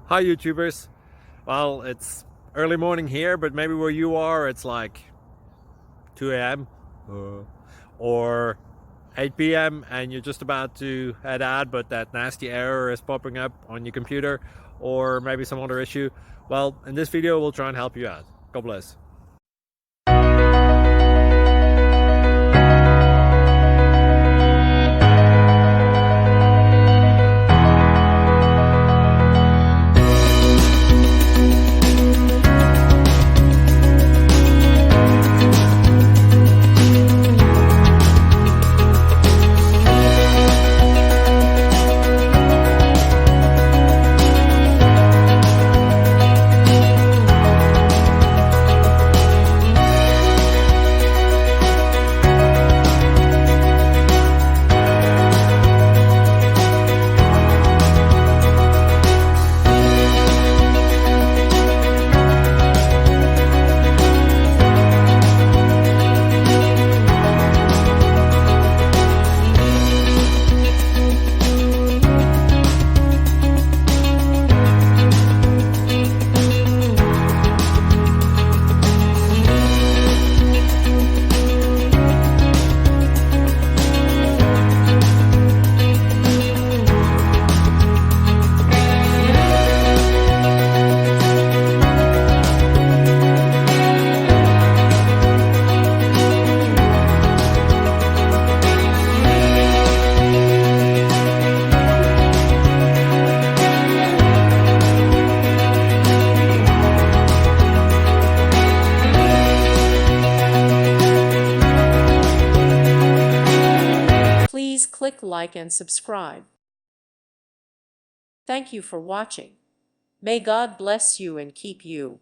Hi YouTubers. Well, it's early morning here, but maybe where you are it's like 2 a.m. Or 8 p.m. and you're just about to head out, but that nasty error is popping up on your computer, or maybe some other issue. Well, in this video we'll try and help you out. God bless. Please click like and subscribe. Thank you for watching. May God bless you and keep you.